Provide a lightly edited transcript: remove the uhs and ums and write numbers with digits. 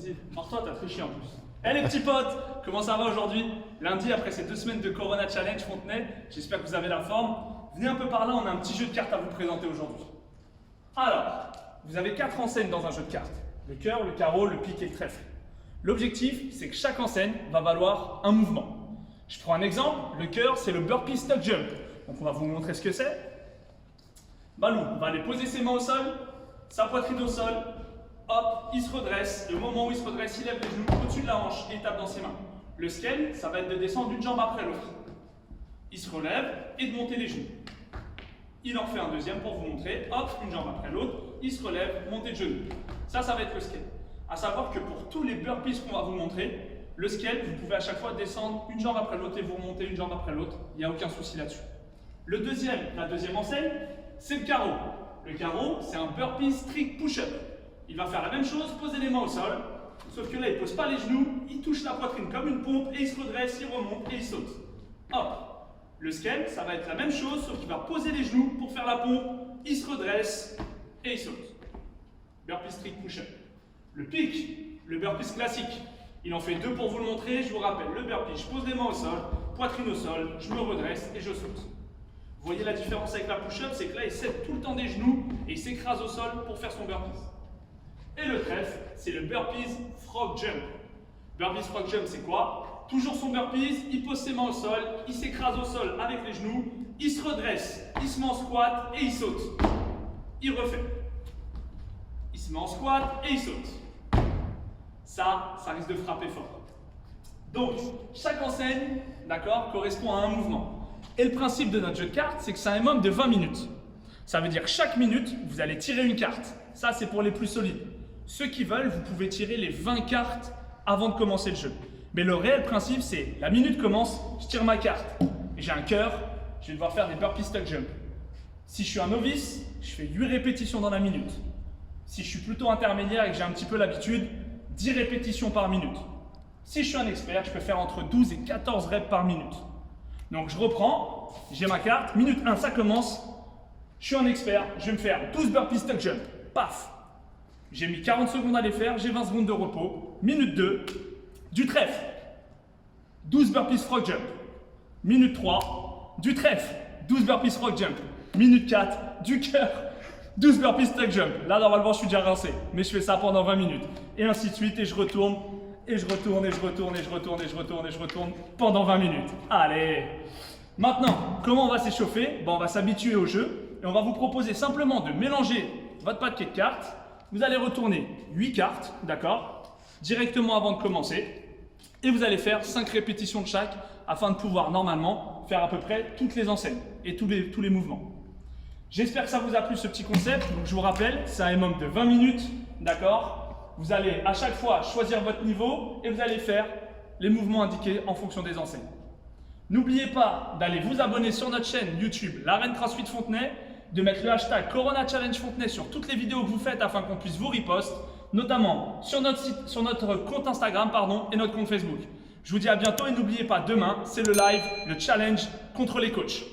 Vas-y, marre-toi, t'as triché en plus. Eh les petits potes, comment ça va aujourd'hui? Lundi, après ces 2 semaines de Corona Challenge Fontenay, j'espère que vous avez la forme. Venez un peu par là, on a un petit jeu de cartes à vous présenter aujourd'hui. Alors, vous avez 4 enseignes dans un jeu de cartes. Le cœur, le carreau, le pique et le trèfle. L'objectif, c'est que chaque enseigne va valoir un mouvement. Je prends un exemple, le cœur, c'est le burpee stuck jump. Donc on va vous montrer ce que c'est. Balou va aller poser ses mains au sol, sa poitrine au sol, hop, il se redresse. Le moment où il se redresse, il lève les genoux au-dessus de la hanche et il tape dans ses mains. Le scale, ça va être de descendre d'une jambe après l'autre. Il se relève et de monter les genoux. Il en fait un deuxième pour vous montrer, hop, une jambe après l'autre, il se relève, montée de genoux. Ça va être le scale. À savoir que pour tous les burpees qu'on va vous montrer, le scale, vous pouvez à chaque fois descendre une jambe après l'autre et vous remonter une jambe après l'autre. Il n'y a aucun souci là-dessus. La deuxième enseigne, c'est le carreau. Le carreau, c'est un burpee strict push-up. Il va faire la même chose, poser les mains au sol, sauf que là, il ne pose pas les genoux, il touche la poitrine comme une pompe et il se redresse, il remonte et il saute. Hop. Le scale, ça va être la même chose, sauf qu'il va poser les genoux pour faire la pompe, il se redresse et il saute. Burpee strict push-up. Le pique, le burpee classique. Il en fait 2 pour vous le montrer, je vous rappelle, le burpee, je pose les mains au sol, poitrine au sol, je me redresse et je saute. Vous voyez la différence avec la push-up, c'est que là, il cède tout le temps des genoux et il s'écrase au sol pour faire son burpee. Et le trèfle, c'est le burpees frog jump. Burpees frog jump, c'est quoi? Toujours son burpees, il pose ses mains au sol, il s'écrase au sol avec les genoux, il se redresse, il se met en squat et il saute. Il refait. Il se met en squat et il saute. Ça risque de frapper fort. Donc, chaque enseigne, d'accord, correspond à un mouvement. Et le principe de notre jeu de cartes, c'est que c'est un minimum de 20 minutes. Ça veut dire que chaque minute, vous allez tirer une carte. Ça, c'est pour les plus solides. Ceux qui veulent, vous pouvez tirer les 20 cartes avant de commencer le jeu. Mais le réel principe, c'est la minute commence, je tire ma carte. Et j'ai un cœur, je vais devoir faire des burpee stuck jump. Si je suis un novice, je fais 8 répétitions dans la minute. Si je suis plutôt intermédiaire et que j'ai un petit peu l'habitude, 10 répétitions par minute. Si je suis un expert, je peux faire entre 12 et 14 reps par minute. Donc je reprends, j'ai ma carte, minute 1, ça commence. Je suis un expert, je vais me faire 12 burpees stuck jump. Paf! J'ai mis 40 secondes à les faire, j'ai 20 secondes de repos. Minute 2, du trèfle. 12 burpees frog jump. Minute 3, du trèfle. 12 burpees frog jump. Minute 4, du cœur. 12 burpees stuck jump. Là, normalement, je suis déjà rincé. Mais je fais ça pendant 20 minutes. Et ainsi de suite. Et je retourne. Et je retourne. Et je retourne. Et je retourne. Et je retourne. Et je retourne. Pendant 20 minutes. Allez. Maintenant, comment on va s'échauffer? On va s'habituer au jeu. Et on va vous proposer simplement de mélanger votre paquet de cartes. Vous allez retourner 8 cartes. D'accord? Directement avant de commencer. Et vous allez faire 5 répétitions de chaque afin de pouvoir normalement faire à peu près toutes les enseignes et tous les mouvements. J'espère que ça vous a plu ce petit concept. Donc je vous rappelle, c'est un minimum de 20 minutes, d'accord? Vous allez à chaque fois choisir votre niveau et vous allez faire les mouvements indiqués en fonction des enseignes. N'oubliez pas d'aller vous abonner sur notre chaîne YouTube l'Arène CrossFit Fontenay, de mettre le hashtag Corona Challenge Fontenay sur toutes les vidéos que vous faites afin qu'on puisse vous repost, notamment sur notre compte Instagram et notre compte Facebook. Je vous dis à bientôt et n'oubliez pas, demain, c'est le live, le challenge contre les coachs.